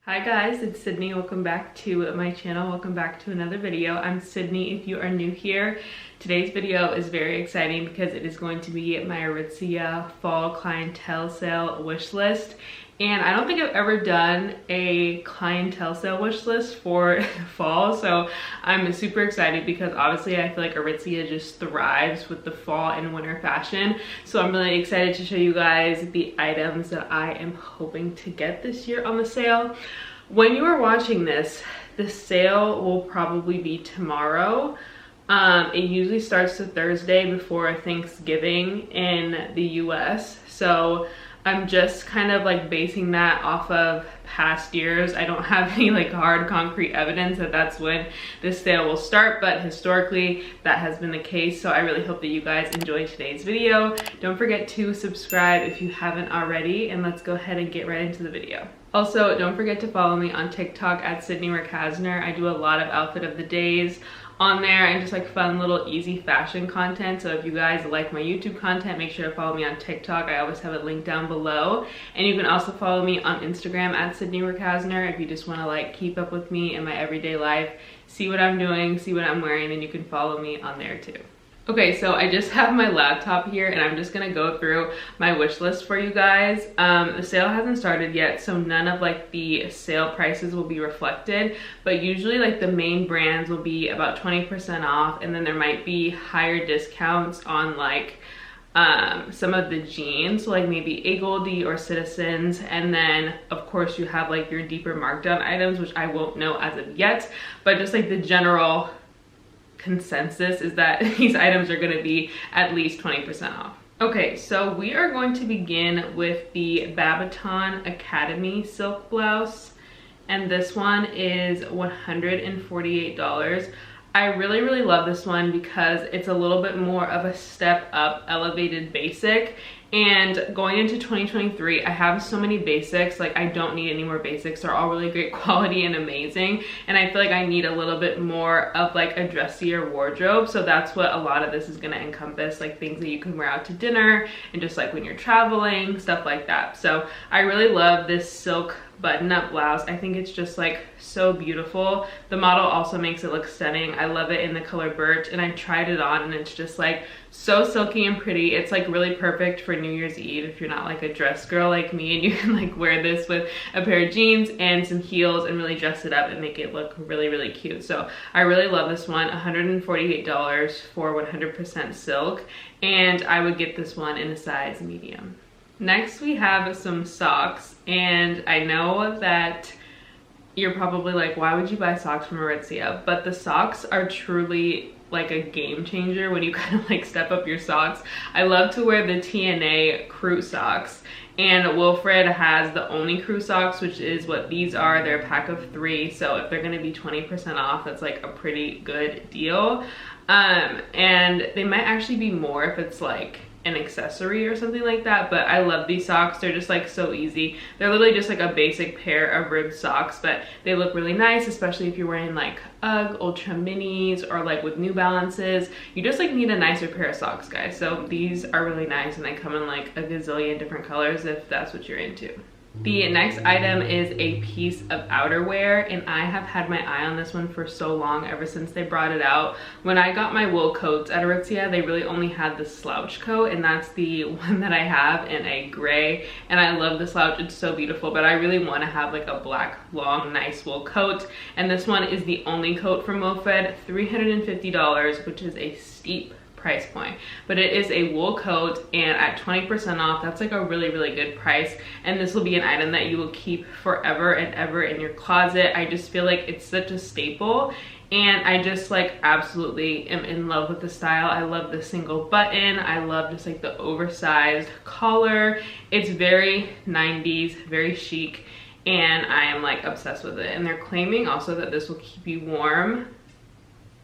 Hi guys, it's Sydney. Welcome back to my channel. Welcome back to another video. I'm Sydney if you are new here. Today's video is very exciting because it is going to be my Aritzia fall clientele sale wish list. And I don't think I've ever done a clientele sale wish list for fall, so I'm super excited because obviously I feel like Aritzia just thrives with the fall and winter fashion. So I'm really excited to show you guys the items that I am hoping to get this year on the sale. When you are watching this, the sale will probably be tomorrow. It usually starts the Thursday before Thanksgiving in the US. So I'm just kind of like basing that off of past years. I don't have any like hard concrete evidence that that's when this sale will start, but historically that has been the case. So I really hope that you guys enjoyed today's video. Don't forget to subscribe if you haven't already, and let's go ahead and get right into the video. Also, don't forget to follow me on TikTok at Sydney Mercasner. I do a lot of outfit of the days on there and just like fun little easy fashion content. So if you guys like my YouTube content, make sure to follow me on TikTok. I always have it linked down below. And you can also follow me on Instagram at Sydney Mercasner if you just want to like keep up with me in my everyday life, see what I'm doing, see what I'm wearing, and you can follow me on there too. Okay, so I just have my laptop here and I'm just gonna go through my wish list for you guys. The sale hasn't started yet, so none of like the sale prices will be reflected, but usually like the main brands will be about 20% off, and then there might be higher discounts on like some of the jeans, so like maybe Agolde or Citizens, and then of course you have like your deeper markdown items, which I won't know as of yet, but just like the general consensus is that these items are going to be at least 20% off. Okay, so we are going to begin with the Babaton Academy silk blouse, and this one is $148. I really love this one because it's a little bit more of a step up elevated basic. And going into 2023, I have so many basics, like I don't need any more basics. They're all really great quality and amazing. And I feel like I need a little bit more of like a dressier wardrobe. So that's what a lot of this is gonna encompass, like things that you can wear out to dinner and just like when you're traveling, stuff like that. So I really love this silk button-up blouse. I think it's just like so beautiful. The model also makes it look stunning. I love it in the color birch, and I tried it on and it's just like so silky and pretty. It's like really perfect for New Year's Eve if you're not like a dress girl like me, and you can like wear this with a pair of jeans and some heels and really dress it up and make it look really cute. So I really love this one. $148 for 100% silk, and I would get this one in a size medium. Next we have some socks, and I know that you're probably like, why would you buy socks from Aritzia? But the socks are truly like a game changer when you kind of like step up your socks. I love to wear the TNA crew socks, and Wilfred has the only crew socks, which is what these are. They're a pack of 3, so if they're gonna be 20% off, that's like a pretty good deal. And they might actually be more if it's like an accessory or something like that, but I love these socks. They're just like so easy. They're literally just like a basic pair of ribbed socks, but they look really nice, especially if you're wearing like UGG Ultra Minis or like with New Balances. You just like need a nicer pair of socks, guys. So these are really nice, and they come in like a gazillion different colors if that's what you're into. The next item is a piece of outerwear, and I have had my eye on this one for so long, ever since they brought it out. When I got my wool coats at Aritzia, they really only had the slouch coat, and that's the one that I have in a gray, and I love the slouch. It's so beautiful, but I really want to have like a black, long, nice wool coat, and this one is the only coat from Wilfred. $350, which is a steep price point, but it is a wool coat, and at 20% off, that's like a really good price. And this will be an item that you will keep forever and ever in your closet. I just feel like it's such a staple, and I just like absolutely am in love with the style. I love the single button. I love just like the oversized collar. It's very 90s, very chic, and I am like obsessed with it. And they're claiming also that this will keep you warm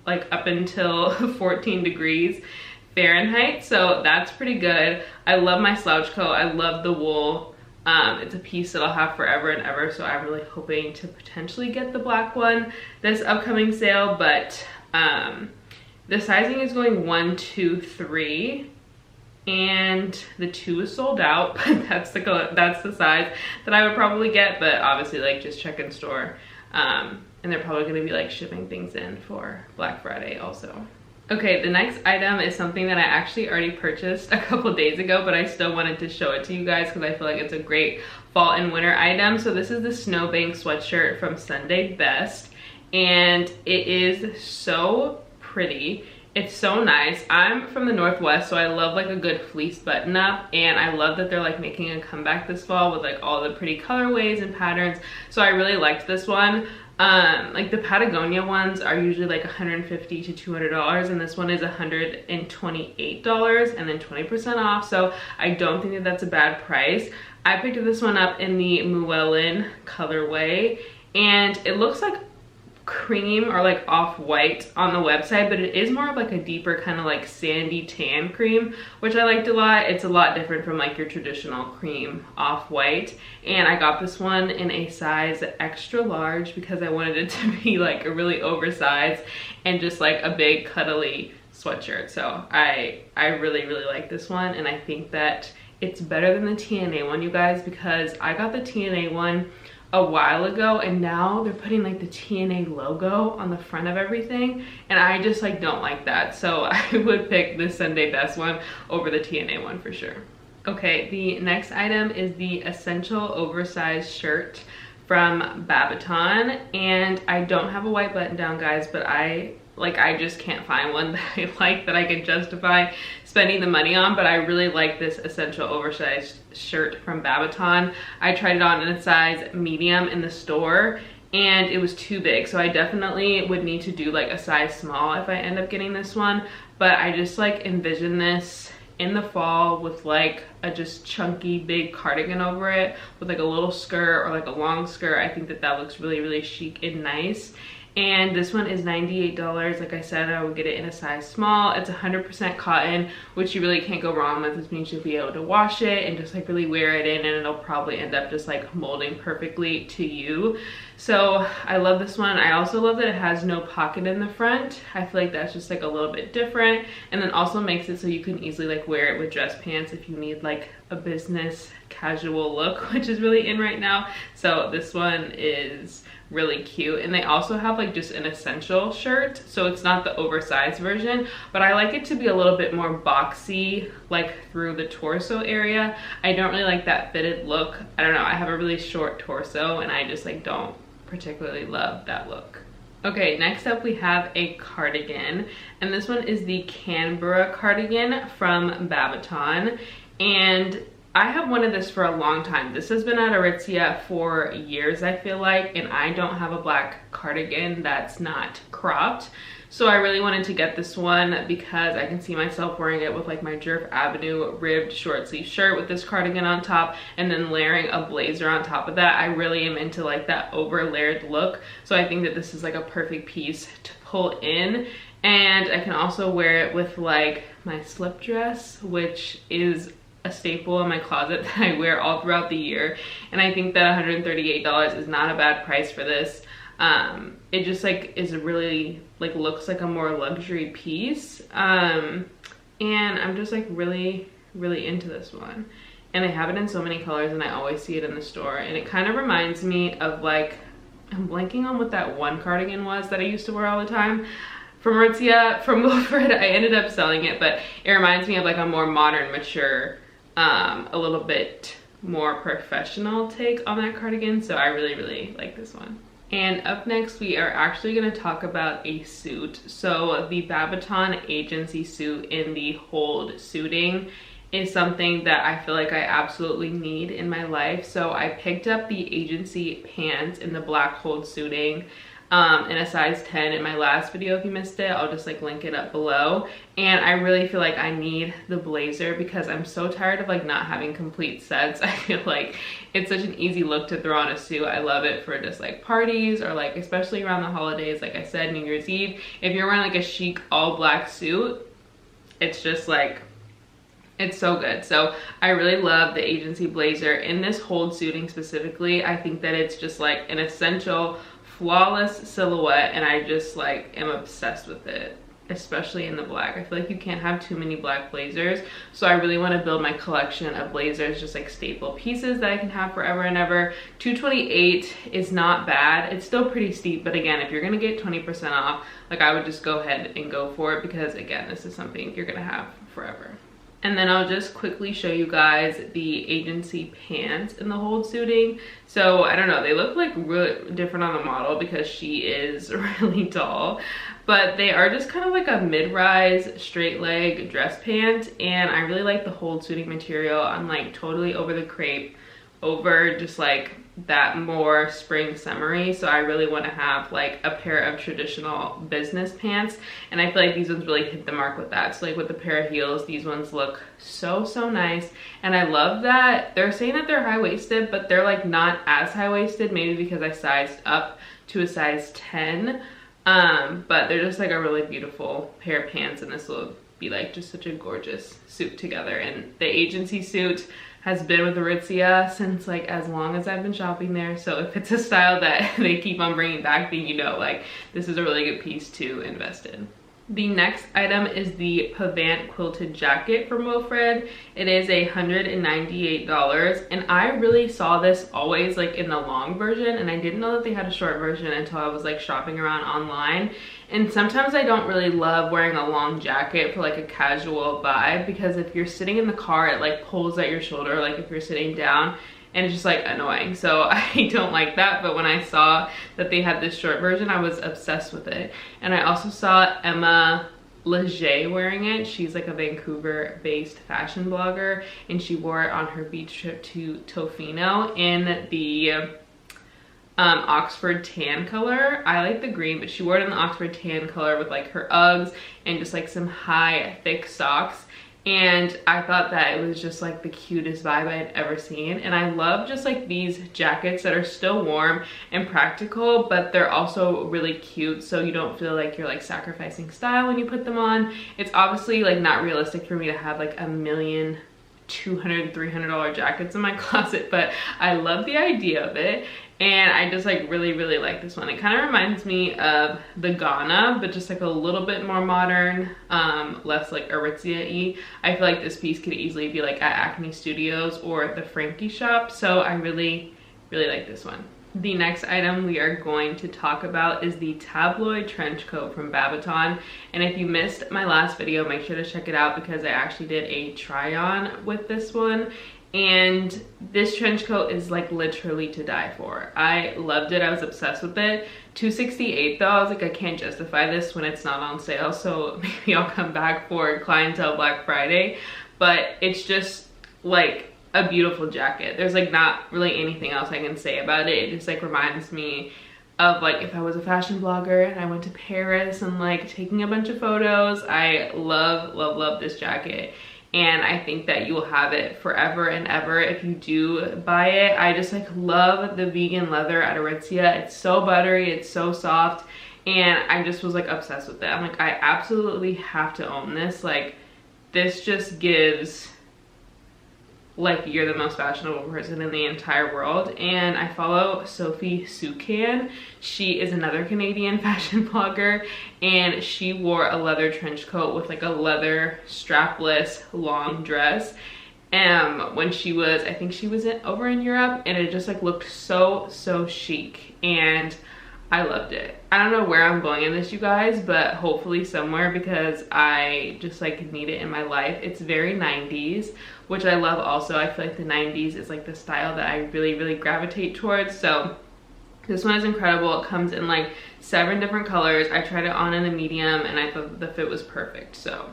like up until 14 degrees Fahrenheit, so that's pretty good. I love my slouch coat. I love the wool. It's a piece that I'll have forever and ever, so I'm really hoping to potentially get the black one this upcoming sale. But the sizing is going 1, 2, 3, and the 2 is sold out, but that's the size that I would probably get, but obviously like just check in store. And they're probably gonna be like shipping things in for Black Friday also. Okay, the next item is something that I actually already purchased a couple days ago, but I still wanted to show it to you guys because I feel like it's a great fall and winter item. So this is the Snowbank sweatshirt from Sunday Best, and it is so pretty. It's so nice. I'm from the Northwest, so I love like a good fleece button up, and I love that they're like making a comeback this fall with like all the pretty colorways and patterns. So I really liked this one. Like the Patagonia ones are usually like $150 to $200, and this one is $128 and then 20% off. So I don't think that that's a bad price. I picked this one up in the Muellin colorway, and it looks like cream or like off-white on the website, but it is more of like a deeper kind of like sandy tan cream, which I liked a lot. It's a lot different from like your traditional cream off-white, and I got this one in a size extra large because I wanted it to be like a really oversized and just like a big cuddly sweatshirt. So I really like this one, and I think that it's better than the TNA one, you guys, because I got the TNA one a while ago, and now they're putting like the TNA logo on the front of everything, and I just like don't like that. So I would pick the Sunday Best one over the TNA one for sure. Okay, the next item is the Essential Oversized Shirt from Babaton, and I don't have a white button down, guys, but I just can't find one that I like that I can justify spending the money on. But I really like this Essential Oversized shirt from Babaton. I tried it on in a size medium in the store, and it was too big, so I definitely would need to do like a size small if I end up getting this one. But I just like envision this in the fall with like a just chunky big cardigan over it with like a little skirt or like a long skirt. I think that that looks really chic and nice. And this one is $98. Like I said, I would get it in a size small. It's 100% cotton, which you really can't go wrong with. This means you'll be able to wash it and just like really wear it in, and it'll probably end up just like molding perfectly to you. So I love this one. I also love that it has no pocket in the front. I feel like that's just like a little bit different, and then also makes it so you can easily like wear it with dress pants if you need like a business casual look, which is really in right now. So this one is really cute. And they also have like just an essential shirt, so it's not the oversized version, but I like it to be a little bit more boxy, like through the torso area. I don't really like that fitted look. I don't know, I have a really short torso, and I just like don't particularly love that look. Okay, next up we have a cardigan, and this one is the Canberra cardigan from Babaton, and I have wanted this for a long time. This has been at Aritzia for years, I feel like, and I don't have a black cardigan that's not cropped. So I really wanted to get this one because I can see myself wearing it with like my Jerf Avenue ribbed short sleeve shirt with this cardigan on top, and then layering a blazer on top of that. I really am into like that over layered look. So I think that this is like a perfect piece to pull in. And I can also wear it with like my slip dress, which is a staple in my closet that I wear all throughout the year. And I think that $138 is not a bad price for this. It just like is really like looks like a more luxury piece. And I'm just like really into this one. And they have it in so many colors, and I always see it in the store. And it kind of reminds me of like, I'm blanking on what that one cardigan was that I used to wear all the time from Aritzia, from Wilfred. I ended up selling it, but it reminds me of like a more modern, mature, a little bit more professional take on that cardigan. So I really like this one. And up next we are actually going to talk about a suit. So the Babaton agency suit in the hold suiting is something that I feel like I absolutely need in my life. So I picked up the agency pants in the black hold suiting in a size 10 in my last video. If you missed it, I'll just like link it up below. And I really feel like I need the blazer because I'm so tired of like not having complete sets. I feel like it's such an easy look to throw on a suit. I love it for just like parties, or like especially around the holidays, like I said, New Year's Eve. If you're wearing like a chic all black suit, it's just like, it's so good. So I really love the agency blazer in this hold suiting specifically. I think that it's just like an essential flawless silhouette, and I just like am obsessed with it. especially in the black. I feel like you can't have too many black blazers, so I really want to build my collection of blazers, just like staple pieces that I can have forever and ever. $228 is not bad. It's still pretty steep, but again, if you're gonna get 20% off, like I would just go ahead and go for it, because again, this is something you're gonna have forever. And then I'll just quickly show you guys the agency pants in the hold suiting. So I don't know, they look like really different on the model because she is really tall, but they are just kind of like a mid-rise straight leg dress pant, and I really like the hold suiting material. I'm like totally over the crepe, over just like that more spring summery, so I really want to have like a pair of traditional business pants, and I feel like these ones really hit the mark with that. So like with the pair of heels, these ones look so nice, and I love that they're saying that they're high-waisted, but they're like not as high-waisted, maybe because I sized up to a size 10, but they're just like a really beautiful pair of pants, and this will be like just such a gorgeous suit together. And the agency suit has been with Aritzia since like as long as I've been shopping there, so if it's a style that they keep on bringing back, then you know like this is a really good piece to invest in. The next item is the Pavant quilted jacket from Wilfred. It is $198, and I really saw this always like in the long version, and I didn't know that they had a short version until I was like shopping around online. And sometimes I don't really love wearing a long jacket for like a casual vibe, because if you're sitting in the car, it like pulls at your shoulder, like if you're sitting down, and it's just like annoying, so I don't like that. But when I saw that they had this short version, I was obsessed with it. And I also saw Emma Leger wearing it. She's like a Vancouver based fashion blogger, and she wore it on her beach trip to Tofino in the Oxford tan color. I like the green, but she wore it in the Oxford tan color with like her Uggs and just like some high thick socks. And I thought that it was just like the cutest vibe I had ever seen. And I love just like these jackets that are still warm and practical, but they're also really cute, so you don't feel like you're like sacrificing style when you put them on. It's obviously like not realistic for me to have like $1,200,000, $300 jackets in my closet, but I love the idea of it. And I just like really like this one. It kind of reminds me of the Ghana, but just like a little bit more modern, less like Aritzia-y. I feel like this piece could easily be like at Acne Studios or the Frankie shop, so I really like this one. The next item we are going to talk about is the Tabloid trench coat from Babaton. And if you missed my last video, make sure to check it out, because I actually did a try on with this one. And this trench coat is like literally to die for. I loved it. I was obsessed with it. $268 though. I was like, I can't justify this when it's not on sale, so maybe I'll come back for Clientele Black Friday. But it's just like a beautiful jacket. There's like not really anything else I can say about it. It just like reminds me of like if I was a fashion blogger and I went to Paris and like taking a bunch of photos. I love this jacket. And I think that you will have it forever and ever if you do buy it. I just like love the vegan leather at Aritzia. It's so buttery, it's so soft, and I just was like obsessed with it. I'm like, I absolutely have to own this. Like, this just gives like you're the most fashionable person in the entire world. And I follow Sophie Soucan. She is another Canadian fashion blogger, and she wore a leather trench coat with like a leather strapless long dress when she was, I think she was over in Europe, and it just like looked so chic, and I loved it. I don't know where I'm going in this, you guys, but hopefully somewhere, because I just like need it in my life. It's very 90s, which I love also. I feel like the 90s is like the style that I really gravitate towards. So this one is incredible. It comes in like 7 different colors. I tried it on in a medium, and I thought the fit was perfect. So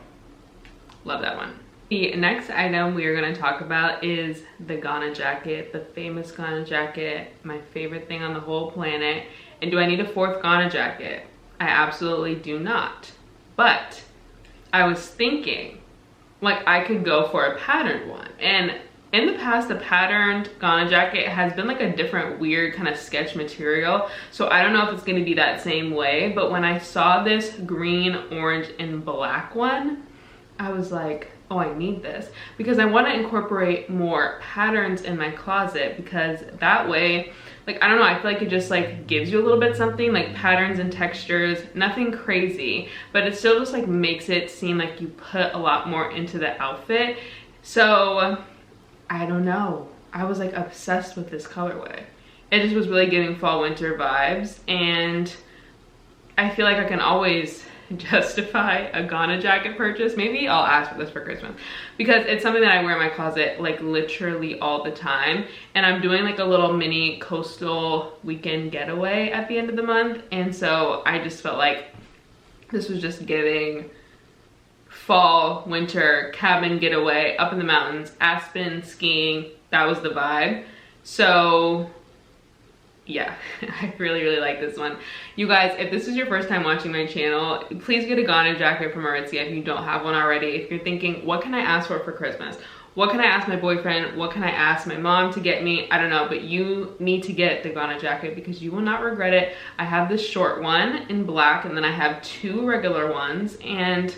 love that one. The next item we are going to talk about is the Ghana jacket, the famous Ghana jacket, my favorite thing on the whole planet. And do I need a 4th Ghana jacket? I absolutely do not. But I was thinking, like, I could go for a patterned one. And in the past, the patterned Ghana jacket has been like a different weird kind of sketch material. So I don't know if it's going to be that same way. But when I saw this green, orange, and black one, I was like, oh, I need this, because I want to incorporate more patterns in my closet, because that way like, I don't know, I feel like it just like gives you a little bit something, like patterns and textures, nothing crazy, but it still just like makes it seem like you put a lot more into the outfit. So I don't know, I was like obsessed with this colorway. It just was really giving fall winter vibes, and I feel like I can always justify a Ghana jacket purchase. Maybe I'll ask for this for Christmas, because it's something that I wear in my closet like literally all the time, and I'm doing like a little mini coastal weekend getaway at the end of the month, and so I just felt like this was just giving fall winter cabin getaway up in the mountains, Aspen, skiing. That was the vibe. So yeah, I really like this one. You guys, if this is your first time watching my channel, please get a Ghana jacket from Aritzia if you don't have one already. If you're thinking, what can I ask for Christmas? What can I ask my boyfriend? What can I ask my mom to get me? I don't know, but you need to get the Ghana jacket because you will not regret it. I have this short one in black, and then I have 2 regular ones, and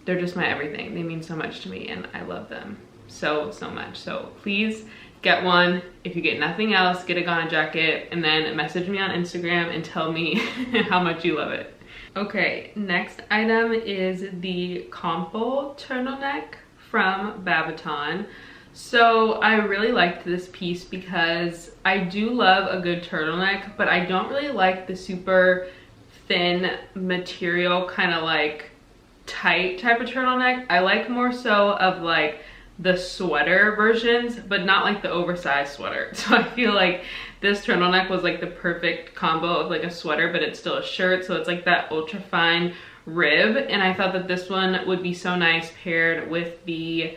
they're just my everything. They mean so much to me, and I love them so much. So please get one. If you get nothing else, get a Ghana jacket, and then message me on Instagram and tell me how much you love it. Okay, next item is the Compel turtleneck from Babaton. So I really liked this piece because I do love a good turtleneck, but I don't really like the super thin material, kind of like tight type of turtleneck. I like more so of like the sweater versions, but not like the oversized sweater. So I feel like this turtleneck was like the perfect combo of like a sweater, but it's still a shirt, so it's like that ultra fine rib. And I thought that this one would be so nice paired with the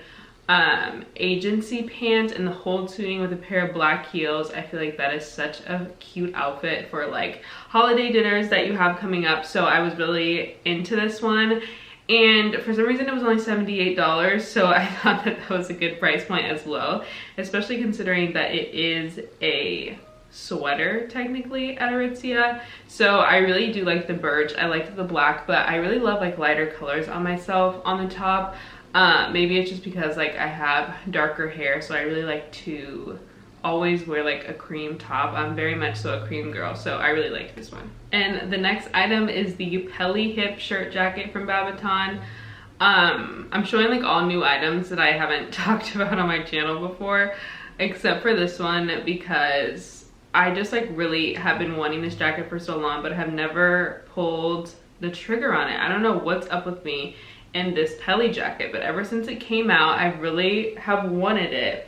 agency pant and the hold suiting with a pair of black heels. I feel like that is such a cute outfit for like holiday dinners that you have coming up. So I was really into this one. And for some reason it was only $78, so I thought that that was a good price point as well, especially considering that it is a sweater technically at Aritzia. So I really do like the birch. I liked the black, but I really love like lighter colors on myself on the top. Maybe it's just because like I have darker hair, so I really like to always wear like a cream top. I'm very much so a cream girl, so I really like this one. And the next item is the Pelli hip shirt jacket from Babaton. I'm showing like all new items that I haven't talked about on my channel before, except for this one, because I just like really have been wanting this jacket for so long, but have never pulled the trigger on it. I don't know what's up with me in this Pelli jacket, but ever since it came out, I really have wanted it.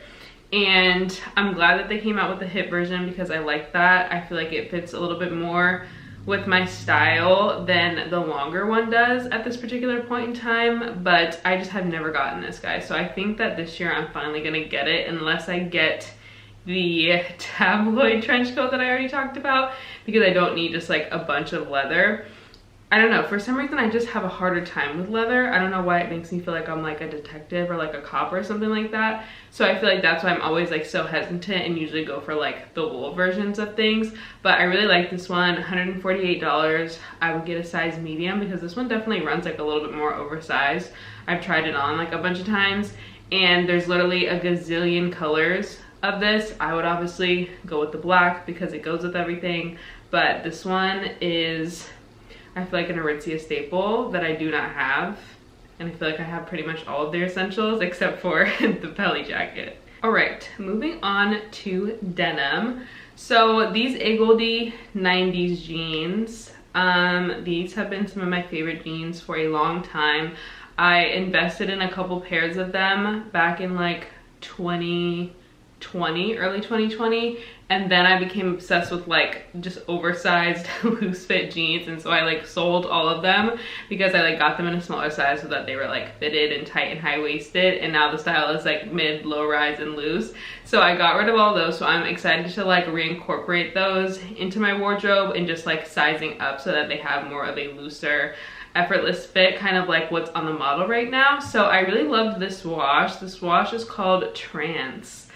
And I'm glad that they came out with the hip version because I like that. I feel like it fits a little bit more with my style than the longer one does at this particular point in time, but I just have never gotten this, guys. So I think that this year I'm finally gonna get it, unless I get the tabloid trench coat that I already talked about, because I don't need just like a bunch of leather. I don't know, for some reason I just have a harder time with leather. I don't know why it makes me feel like I'm like a detective or like a cop or something like that. So I feel like that's why I'm always like so hesitant and usually go for like the wool versions of things. But I really like this one, $148. I would get a size medium because this one definitely runs like a little bit more oversized. I've tried it on like a bunch of times, and there's literally a gazillion colors of this. I would obviously go with the black because it goes with everything, but this one is, I feel like, an Aritzia staple that I do not have, and I feel like I have pretty much all of their essentials except for the Pelli jacket. All right, moving on to denim. So these Agolde 90s jeans, these have been some of my favorite jeans for a long time. I invested in a couple pairs of them back in like 2020, early 2020, and then I became obsessed with like just oversized loose fit jeans, and so I like sold all of them because I like got them in a smaller size so that they were like fitted and tight and high-waisted, and now the style is like mid, low rise, and loose. So I got rid of all those, so I'm excited to like reincorporate those into my wardrobe and just like sizing up so that they have more of a looser, effortless fit, kind of like what's on the model right now. So I really loved this wash. This wash is called Trance.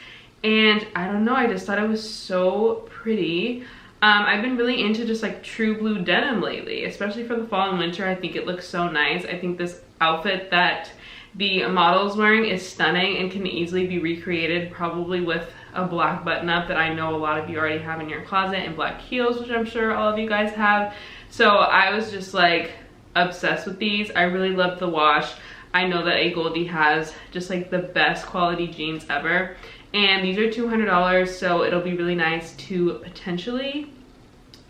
And I don't know, I just thought it was so pretty. I've been really into just like true blue denim lately, especially for the fall and winter. I think it looks so nice. I think this outfit that the model's wearing is stunning and can easily be recreated probably with a black button up that I know a lot of you already have in your closet, and black heels, which I'm sure all of you guys have. So I was just like obsessed with these. I really love the wash. I know that Agolde has just like the best quality jeans ever, and these are $200, so it'll be really nice to potentially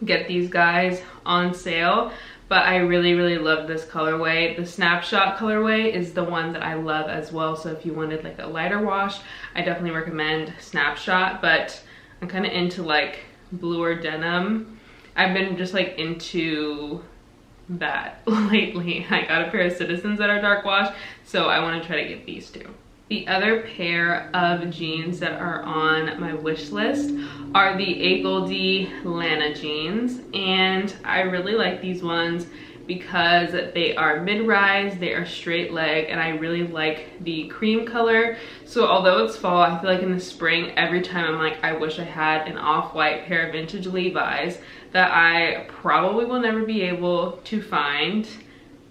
get these guys on sale. But I really love this colorway. The snapshot colorway is the one that I love as well, so if you wanted like a lighter wash, I definitely recommend snapshot. But I'm kind of into like bluer denim. I've been just like into that lately. I got a pair of Citizens that are dark wash, so I want to try to get these two. The other pair of jeans that are on my wish list are the Agolde Lana jeans, and I really like these ones because they are mid-rise, they are straight leg, and I really like the cream color. So although it's fall, I feel like in the spring, every time I'm like, I wish I had an off-white pair of vintage Levi's that I probably will never be able to find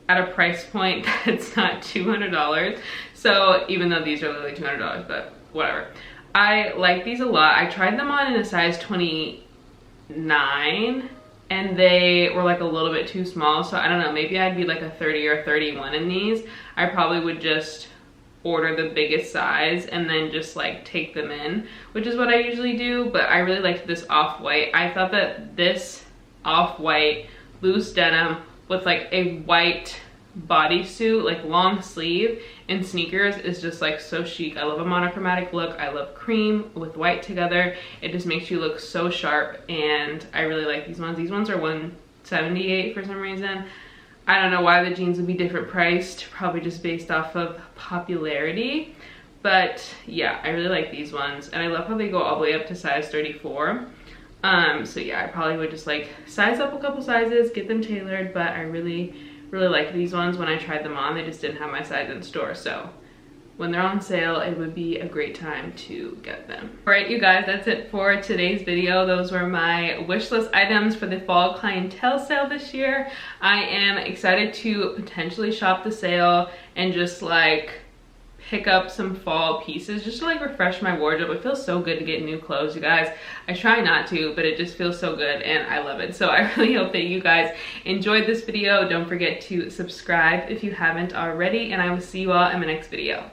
at a price point that's not $200. So even though these are literally $200, but whatever. I like these a lot. I tried them on in a size 29 and they were like a little bit too small. So I don't know, maybe I'd be like a 30 or 31 in these. I probably would just order the biggest size and then just like take them in, which is what I usually do. But I really liked this off-white. I thought that this off-white loose denim with like a white bodysuit, like long sleeve and sneakers, is just like so chic. I love a monochromatic look. I love cream with white together. It just makes you look so sharp, and I really like these ones. These ones are $178 for some reason. I don't know why the jeans would be different priced, probably just based off of popularity. But yeah, I really like these ones, and I love how they go all the way up to size 34. So yeah, I probably would just like size up a couple sizes, get them tailored, but I really like these ones. When I tried them on, they just didn't have my size in store, so when they're on sale, it would be a great time to get them. All right, you guys, that's it for today's video. Those were my wish list items for the fall clientele sale this year. I am excited to potentially shop the sale and just like pick up some fall pieces just to like refresh my wardrobe. It feels so good to get new clothes, you guys. I try not to, but it just feels so good and I love it. So I really hope that you guys enjoyed this video. Don't forget to subscribe if you haven't already, and I will see you all in my next video.